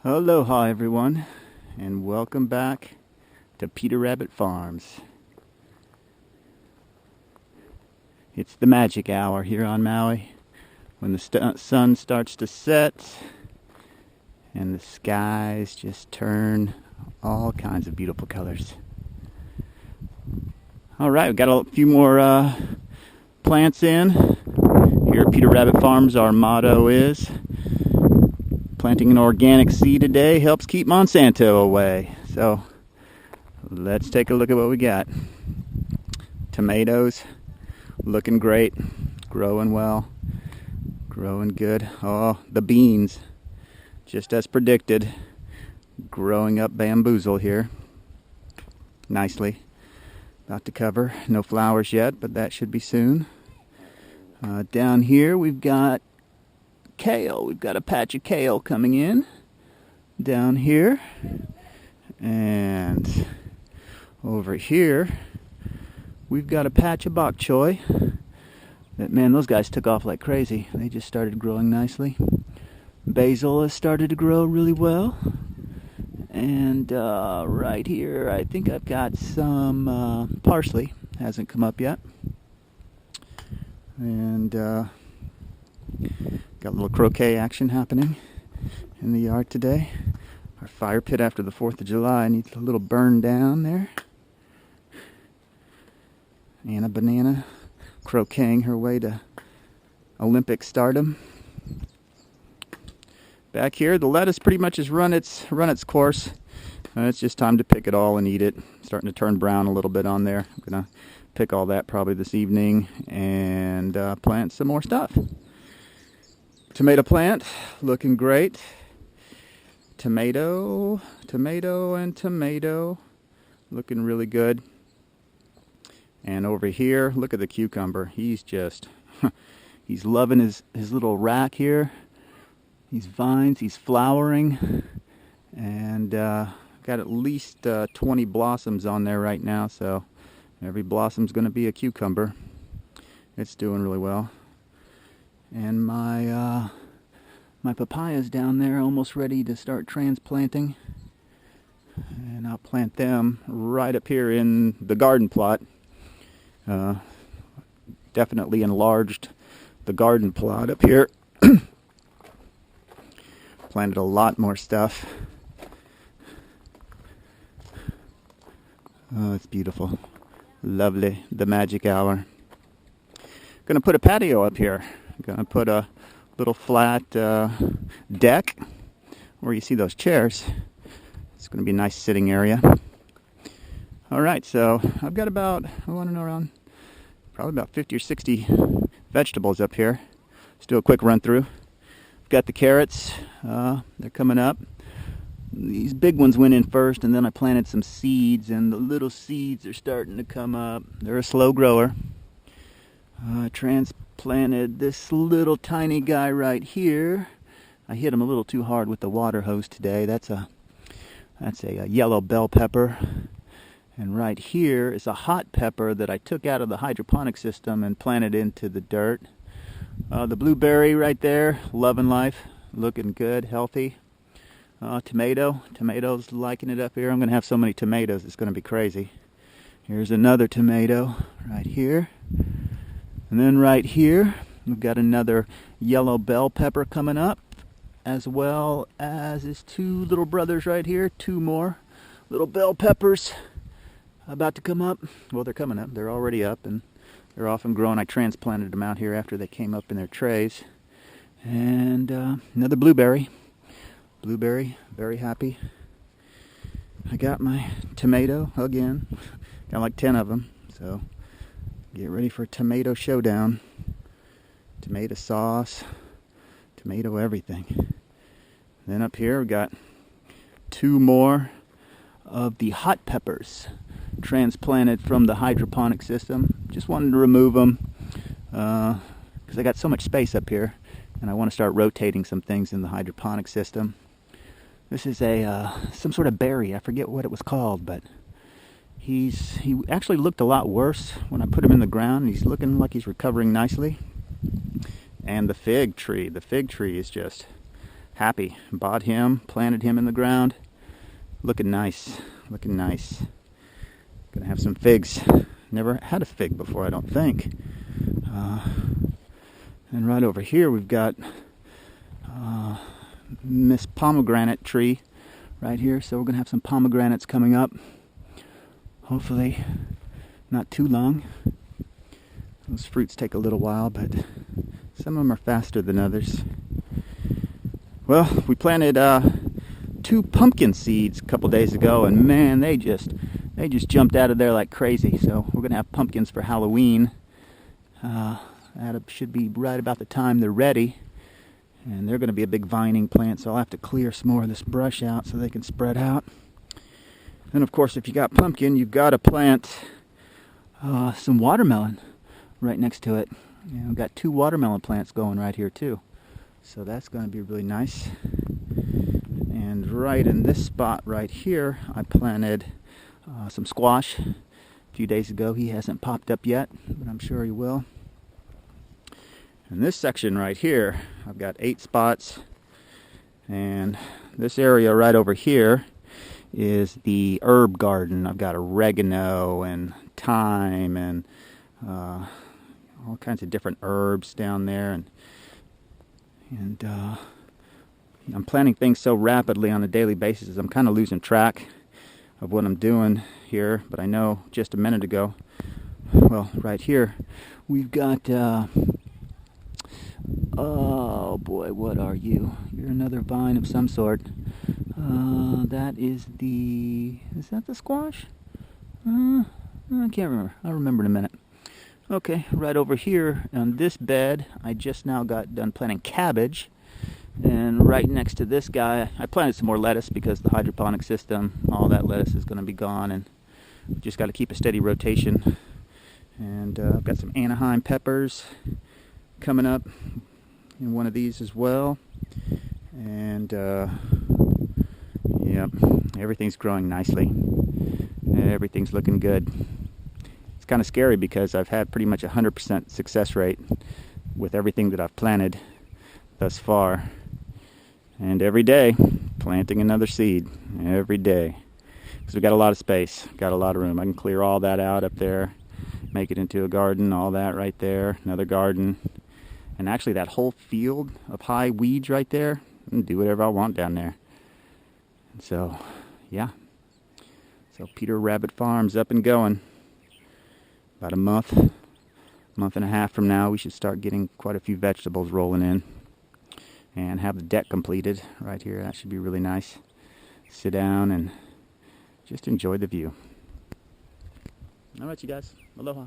Aloha everyone, and welcome back to Peter Rabbit Farms. It's the magic hour here on Maui when the sun starts to set and the skies just turn all kinds of beautiful colors. Alright, we've got a few more plants in. Here at Peter Rabbit Farms, our motto is planting an organic seed a day helps keep Monsanto away. So let's take a look at what we got. Tomatoes looking great, growing well, growing good. Oh, the beans, just as predicted, growing up bamboozle here nicely. About to cover, no flowers yet, but that should be soon. Down here we've got kale. We've got a patch of kale coming in down here, and over here we've got a patch of bok choy that, man, those guys took off like crazy. They just started growing nicely. Basil has started to grow really well, and right here I think I've got some parsley. Hasn't come up yet, and got a little croquet action happening in the yard today. Our fire pit after the 4th of July needs a little burn down there. Anna Banana croqueting her way to Olympic stardom. Back here, the lettuce pretty much has run its course. It's just time to pick it all and eat it. Starting to turn brown a little bit on there. I'm gonna pick all that probably this evening and plant some more stuff. Tomato plant looking great. Tomato, and tomato looking really good. And over here, look at the cucumber. He's just, he's loving his little rack here. These vines, he's flowering. And got at least 20 blossoms on there right now. So every blossom's going to be a cucumber. It's doing really well. And my papaya's down there, almost ready to start transplanting. And I'll plant them right up here in the garden plot. Definitely enlarged the garden plot up here. Planted a lot more stuff. Oh, it's beautiful. Lovely. The magic hour. Gonna put a patio up here. Gonna put a little flat deck where you see those chairs. It's gonna be a nice sitting area. Alright, so I've got about, around probably about 50 or 60 vegetables up here. Let's do a quick run through. I've got the carrots, they're coming up. These big ones went in first, and then I planted some seeds, and the little seeds are starting to come up. They're a slow grower. Transplanted this little tiny guy right here. I hit him a little too hard with the water hose today. That's a yellow bell pepper. And right here is a hot pepper that I took out of the hydroponic system and planted into the dirt. The blueberry right there, loving life, looking good, healthy. Tomatoes liking it up here. I'm going to have so many tomatoes, it's going to be crazy. Here's another tomato right here. And then right here, we've got another yellow bell pepper coming up, as well as his two little brothers right here. Two more little bell peppers about to come up. Well, they're coming up. They're already up, and they're off and growing. I transplanted them out here after they came up in their trays. And another blueberry. Blueberry, very happy. I got my tomato again. Got like 10 of them, so get ready for a tomato showdown. Tomato sauce, tomato everything. Then up here we got two more of the hot peppers transplanted from the hydroponic system. Just wanted to remove them because I got so much space up here, and I want to start rotating some things in the hydroponic system. This is some sort of berry. I forget what it was called, but he actually looked a lot worse when I put him in the ground. He's looking like he's recovering nicely. And the fig tree is just happy. Bought him, planted him in the ground. Looking nice, looking nice. Gonna have some figs. Never had a fig before, I don't think. And right over here we've got Miss Pomegranate tree right here. So we're gonna have some pomegranates coming up. Hopefully not too long. Those fruits take a little while, but some of them are faster than others. Well, we planted 2 pumpkin seeds a couple days ago, and man, they just jumped out of there like crazy. So we're gonna have pumpkins for Halloween. That should be right about the time they're ready, and they're gonna be a big vining plant. So I'll have to clear some more of this brush out so they can spread out. And of course, if you got pumpkin, you've got to plant some watermelon right next to it. You know, I've got 2 watermelon plants going right here too. So that's going to be really nice. And right in this spot right here, I planted some squash a few days ago. He hasn't popped up yet, but I'm sure he will. In this section right here, I've got 8 spots. And this area right over here is the herb garden. I've got oregano and thyme and all kinds of different herbs down there, and I'm planting things so rapidly on a daily basis I'm kind of losing track of what I'm doing here. But I know just a minute ago, well, right here we've got oh boy, what are you? You're another vine of some sort. That is that the squash? I can't remember. I'll remember in a minute. Okay, right over here on this bed, I just now got done planting cabbage. And right next to this guy, I planted some more lettuce because the hydroponic system, all that lettuce is going to be gone, and just got to keep a steady rotation. And I've got some Anaheim peppers coming up in one of these as well. And yep, everything's growing nicely. Everything's looking good. It's kind of scary because I've had pretty much 100% success rate with everything that I've planted thus far. And every day, planting another seed. Every day. Because we've got a lot of space, got a lot of room. I can clear all that out up there, make it into a garden, all that right there, another garden. And actually that whole field of high weeds right there, I can do whatever I want down there. And so, yeah. So Peter Rabbit Farm's up and going. About a month and a half from now, we should start getting quite a few vegetables rolling in. And have the deck completed right here. That should be really nice. Sit down and just enjoy the view. All right, you guys. Aloha.